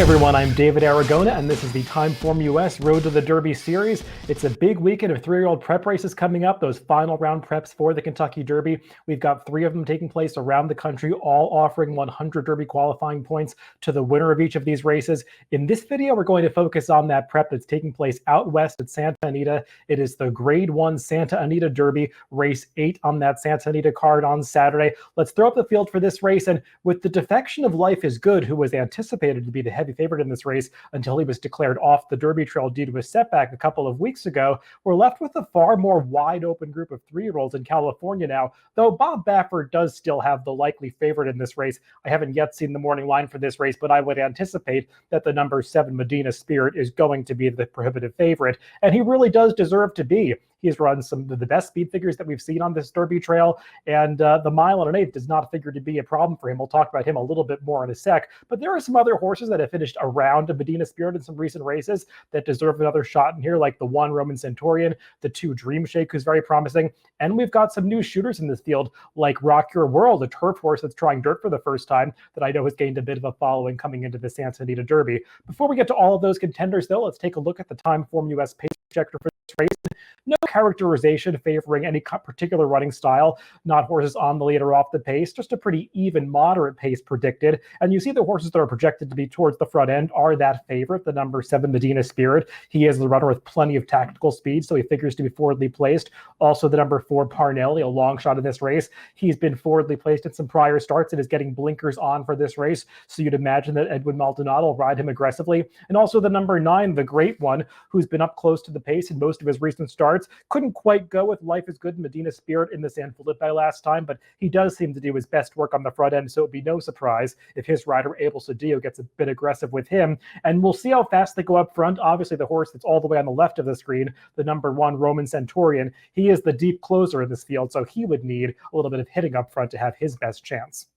Hey everyone, I'm David Aragona, and this is the TimeformUS Road to the Derby series. It's a big weekend of three-year-old prep races coming up, those final round preps for the Kentucky Derby. We've got 3 of them taking place around the country, all offering 100 Derby qualifying points to the winner of each of these races. In this video, we're going to focus on that prep that's taking place out west at Santa Anita. It is the Grade 1 Santa Anita Derby, race 8 on that Santa Anita card on Saturday. Let's throw up the field for this race, and with the defection of Life is Good, who was anticipated to be the heavy favorite in this race until he was declared off the Derby trail due to a setback a couple of weeks ago, we're left with a far more wide open group of 3-year-olds in California now, though Bob Baffert does still have the likely favorite in this race. I haven't yet seen the morning line for this race, but I would anticipate that the number 7 Medina Spirit is going to be the prohibitive favorite, and he really does deserve to be. He's run some of the best speed figures that we've seen on this Derby trail, and the mile and an eighth does not figure to be a problem for him. We'll talk about him a little bit more in a sec, but there are some other horses that have finished around a Medina Spirit in some recent races that deserve another shot in here, like the 1 Roman Centurion, the 2 Dream Shake, who's very promising, and we've got some new shooters in this field, like Rock Your World, a turf horse that's trying dirt for the first time that I know has gained a bit of a following coming into the Santa Anita Derby. Before we get to all of those contenders, though, let's take a look at the TimeformUS pace projector for this race. No characterization favoring any particular running style, not horses on the lead or off the pace, just a pretty even, moderate pace predicted. And you see the horses that are projected to be towards the front end are that favorite, the number 7 Medina Spirit. He is the runner with plenty of tactical speed, so he figures to be forwardly placed. Also the number 4 Parnelli, a long shot in this race. He's been forwardly placed in some prior starts and is getting blinkers on for this race, so you'd imagine that Edwin Maldonado will ride him aggressively. And also the number 9, the Great One, who's been up close to the pace in most of his recent starts. Couldn't quite go with Life is Good Medina Spirit in the San Felipe last time, but he does seem to do his best work on the front end, so it'd be no surprise if his rider Abel Cedillo gets a bit aggressive with him. And we'll see how fast they go up front. Obviously, the horse that's all the way on the left of the screen, the number 1 Roman Centurion, he is the deep closer in this field, so he would need a little bit of hitting up front to have his best chance.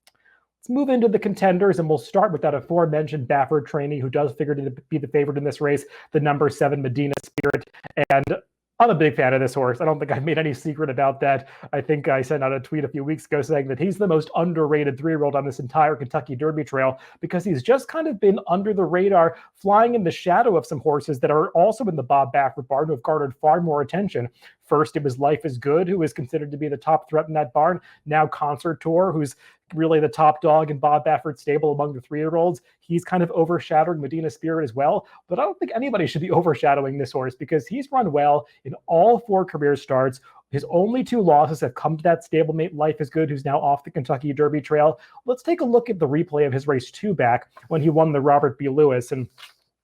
Let's move into the contenders, and we'll start with that aforementioned Baffert trainee who does figure to be the favorite in this race, the number 7 Medina Spirit. And I'm a big fan of this horse. I don't think I've made any secret about that. I think I sent out a tweet a few weeks ago saying that he's the most underrated 3-year-old on this entire Kentucky Derby trail because he's just kind of been under the radar, flying in the shadow of some horses that are also in the Bob Baffert barn who have garnered far more attention. First, it was Life is Good, who is considered to be the top threat in that barn. Now Concert Tour, who's really the top dog in Bob Baffert's stable among the 3-year-olds. He's kind of overshadowing Medina Spirit as well, but I don't think anybody should be overshadowing this horse because he's run well in all 4 career starts. His only 2 losses have come to that stablemate Life is Good, who's now off the Kentucky Derby trail. Let's take a look at the replay of his race 2 back when he won the Robert B. Lewis, and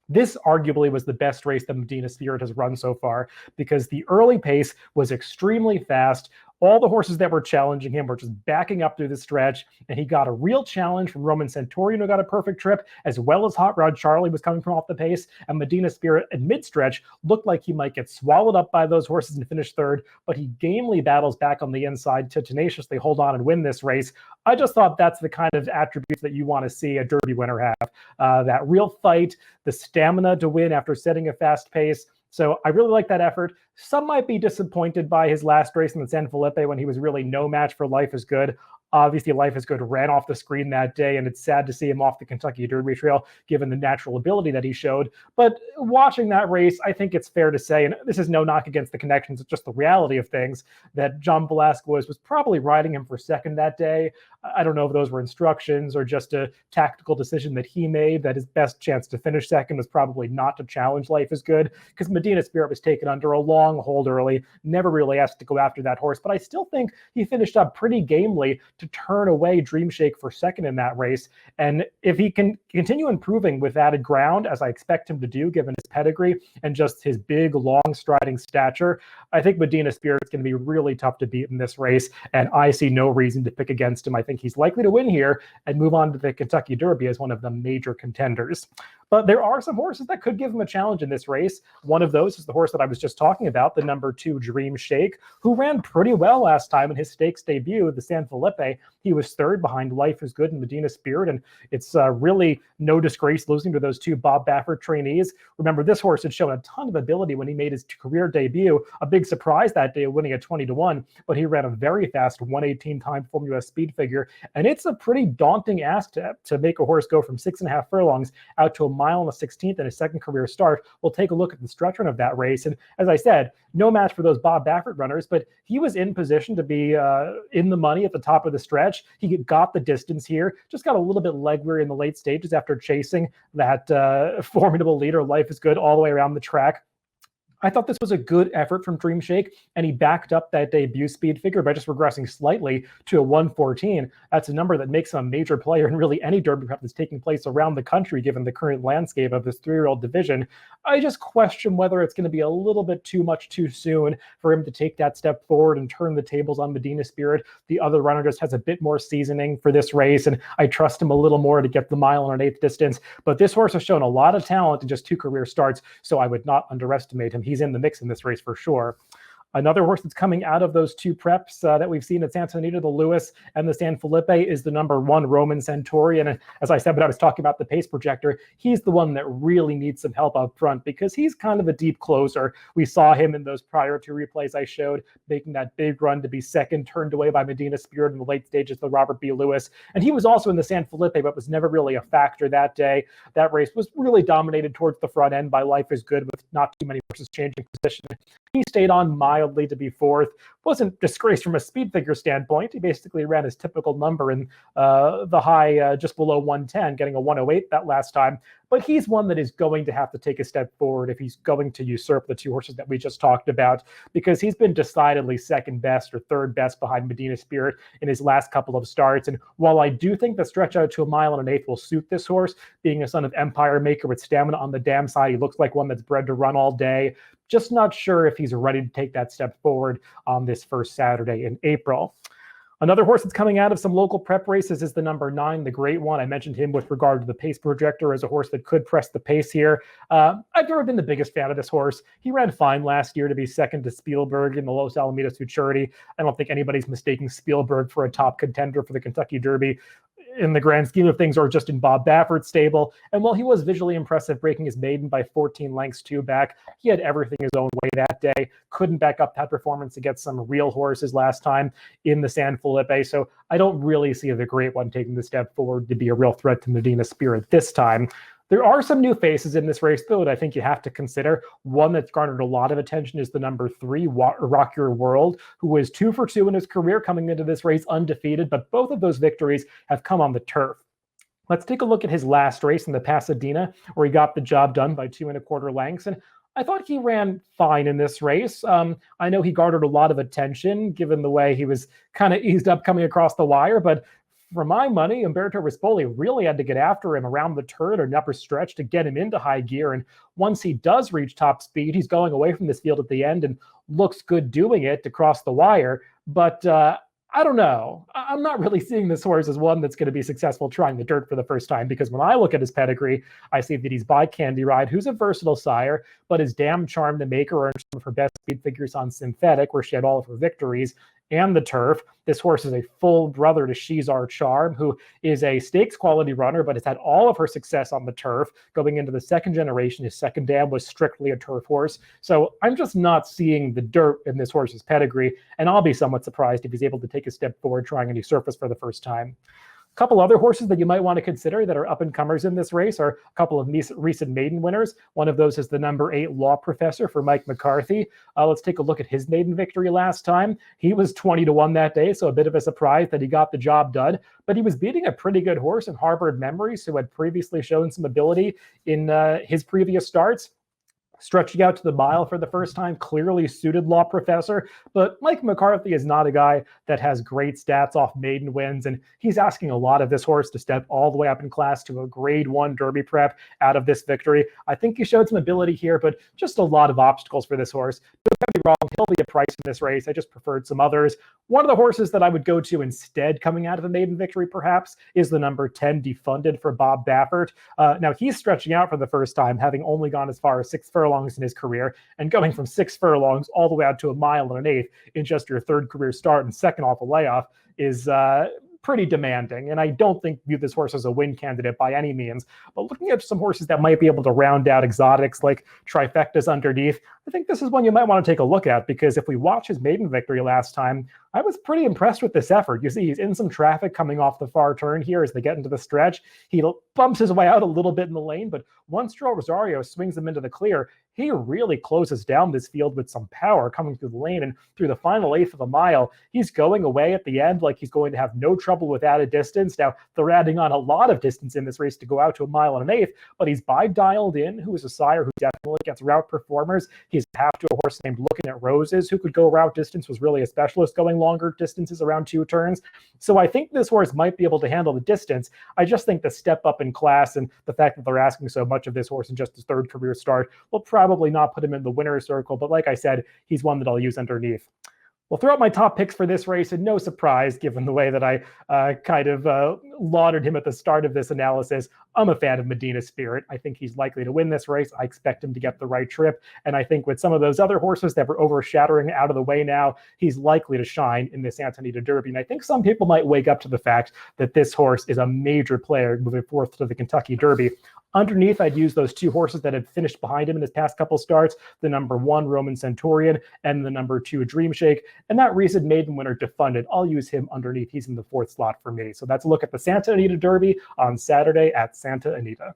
this arguably was the best race that Medina Spirit has run so far because the early pace was extremely fast. All the horses that were challenging him were just backing up through the stretch, and he got a real challenge from Roman Centurion, who got a perfect trip, as well as Hot Rod Charlie was coming from off the pace, and Medina Spirit at mid-stretch looked like he might get swallowed up by those horses and finish third, but he gamely battles back on the inside to tenaciously hold on and win this race. I just thought that's the kind of attributes that you want to see a Derby winner have. That real fight, the stamina to win after setting a fast pace. So I really like that effort. Some might be disappointed by his last race in the San Felipe when he was really no match for Life is Good. Obviously, Life is Good ran off the screen that day, and it's sad to see him off the Kentucky Derby trail, given the natural ability that he showed. But watching that race, I think it's fair to say, and this is no knock against the connections, it's just the reality of things, that John Velasquez was probably riding him for second that day. I don't know if those were instructions or just a tactical decision that he made, that his best chance to finish second was probably not to challenge Life is Good, because Medina Spirit was taken under a long hold early, never really asked to go after that horse. But I still think he finished up pretty gamely to turn away Dream Shake for second in that race. And if he can continue improving with added ground, as I expect him to do, given his pedigree and just his big, long striding stature, I think Medina Spirit's going to be really tough to beat in this race. And I see no reason to pick against him. I think he's likely to win here and move on to the Kentucky Derby as one of the major contenders. But there are some horses that could give him a challenge in this race. One of those is the horse that I was just talking about, the number 2 Dream Shake, who ran pretty well last time in his stakes debut, the San Felipe. He was third behind Life is Good and Medina Spirit, and it's really no disgrace losing to those two Bob Baffert trainees. Remember, this horse had shown a ton of ability when he made his career debut. A big surprise that day, winning at 20-1, but he ran a very fast 118 TimeformUS speed figure, and it's a pretty daunting ask to make a horse go from 6.5 furlongs out to a mile and a 16th in his second career start. We'll take a look at the stretch run of that race, and as I said, no match for those Bob Baffert runners, but he was in position to be in the money at the top of the stretch. He got the distance here, just got a little bit leg weary in the late stages after chasing that formidable leader, Life is Good, all the way around the track. I thought this was a good effort from Dream Shake, and he backed up that debut speed figure by just regressing slightly to a 114. That's a number that makes him a major player in really any Derby prep that's taking place around the country, given the current landscape of this three-year-old division. I just question whether it's going to be a little bit too much too soon for him to take that step forward and turn the tables on Medina Spirit. The other runner just has a bit more seasoning for this race, and I trust him a little more to get the mile and an eighth distance. But this horse has shown a lot of talent in just two career starts, so I would not underestimate him. He's in the mix in this race for sure. Another horse that's coming out of those two preps that we've seen at Santa Anita, the Lewis and the San Felipe, is the number 1 Roman Centauri. And as I said, when I was talking about the pace projector, he's the one that really needs some help up front because he's kind of a deep closer. We saw him in those prior two replays I showed, making that big run to be second, turned away by Medina Spirit in the late stages of the Robert B. Lewis. And he was also in the San Felipe, but was never really a factor that day. That race was really dominated towards the front end by Life is Good with not too many horses changing position. He stayed on mildly to be fourth. Wasn't disgraced from a speed figure standpoint. He basically ran his typical number in the high just below 110, getting a 108 that last time. But he's one that is going to have to take a step forward if he's going to usurp the two horses that we just talked about, because he's been decidedly second best or third best behind Medina Spirit in his last couple of starts. And while I do think the stretch out to a mile and an eighth will suit this horse, being a son of Empire Maker with stamina on the dam side, he looks like one that's bred to run all day. Just not sure if he's ready to take that step forward on this first Saturday in April. Another horse that's coming out of some local prep races is the number 9, the Great One. I mentioned him with regard to the pace projector as a horse that could press the pace here. I've never been the biggest fan of this horse. He ran fine last year to be second to Spielberg in the Los Alamitos Futurity. I don't think anybody's mistaking Spielberg for a top contender for the Kentucky Derby in the grand scheme of things, or just in Bob Baffert's stable. And while he was visually impressive, breaking his maiden by 14 lengths 2 back, he had everything his own way that day. Couldn't back up that performance against some real horses last time in the San Felipe. So I don't really see the Great One taking the step forward to be a real threat to Medina Spirit this time. There are some new faces in this race, though, that I think you have to consider. One that's garnered a lot of attention is the number 3, Rock Your World, who was 2 for 2 in his career coming into this race undefeated, but both of those victories have come on the turf. Let's take a look at his last race in the Pasadena, where he got the job done by 2 1/4 lengths. And I thought he ran fine in this race. I know he garnered a lot of attention, given the way he was kind of eased up coming across the wire, but for my money, Umberto Rispoli really had to get after him around the turn or an upper stretch to get him into high gear. And once he does reach top speed, he's going away from this field at the end and looks good doing it to cross the wire. But I don't know. I'm not really seeing this horse as one that's going to be successful trying the dirt for the first time, because when I look at his pedigree, I see that he's by Candy Ride, who's a versatile sire, but is Damn Charm the Maker earned some of her best speed figures on synthetic, where she had all of her victories, and the turf. This horse is a full brother to She's Our Charm, who is a stakes quality runner, but has had all of her success on the turf. Going into the second generation, his second dam was strictly a turf horse. So I'm just not seeing the dirt in this horse's pedigree, and I'll be somewhat surprised if he's able to take a step forward trying a new surface for the first time. A couple other horses that you might want to consider that are up-and-comers in this race are a couple of recent maiden winners. One of those is the number 8 Law Professor for Mike McCarthy. Let's take a look at his maiden victory last time. He was 20-1 that day, so a bit of a surprise that he got the job done. But he was beating a pretty good horse in Harbored Memories, who had previously shown some ability in his previous starts. Stretching out to the mile for the first time clearly suited Law Professor, but Mike McCarthy is not a guy that has great stats off maiden wins, and he's asking a lot of this horse to step all the way up in class to a grade 1 Derby prep out of this victory. I think he showed some ability here, but just a lot of obstacles for this horse. Don't get me wrong, he'll be a price in this race. I just preferred some others. One of the horses that I would go to instead coming out of a maiden victory, perhaps, is the number 10 Defunded for Bob Baffert. Now, he's stretching out for the first time, having only gone as far as 6 furlongs in his career, and going from 6 furlongs all the way out to a mile and an eighth in just your third career start and second off a layoff is pretty demanding, and I don't view this horse as a win candidate by any means. But looking at some horses that might be able to round out exotics like trifectas underneath, I think this is one you might want to take a look at, because if we watch his maiden victory last time, I was pretty impressed with this effort. You see, he's in some traffic coming off the far turn here as they get into the stretch. He bumps his way out a little bit in the lane, but once Joel Rosario swings him into the clear, he really closes down this field with some power coming through the lane. And through the final eighth of a mile, he's going away at the end like he's going to have no trouble with added distance. Now, they're adding on a lot of distance in this race to go out to 1.1 miles, but he's by Dialed In, who is a sire who definitely gets route performers. He's half to a horse named Looking at Roses, who could go route distance, was really a specialist going longer distances around 2 turns. So I think this horse might be able to handle the distance. I just think the step up in class and the fact that they're asking so much of this horse in just his 3rd career start will probably not put him in the winner's circle. But like I said, he's one that I'll use underneath. We'll throw out my top picks for this race, and no surprise, given the way that I lauded him at the start of this analysis, I'm a fan of Medina Spirit. I think he's likely to win this race. I expect him to get the right trip, and I think with some of those other horses that were overshadowing out of the way now, he's likely to shine in the Santa Anita Derby. And I think some people might wake up to the fact that this horse is a major player moving forth to the Kentucky Derby. Underneath, I'd use those 2 horses that had finished behind him in his past couple starts, the number 1 Roman Centurion and the number 2 Dream Shake. And that recent maiden winner Defunded, I'll use him underneath. He's in the 4th slot for me. So that's a look at the Santa Anita Derby on Saturday at Santa Anita.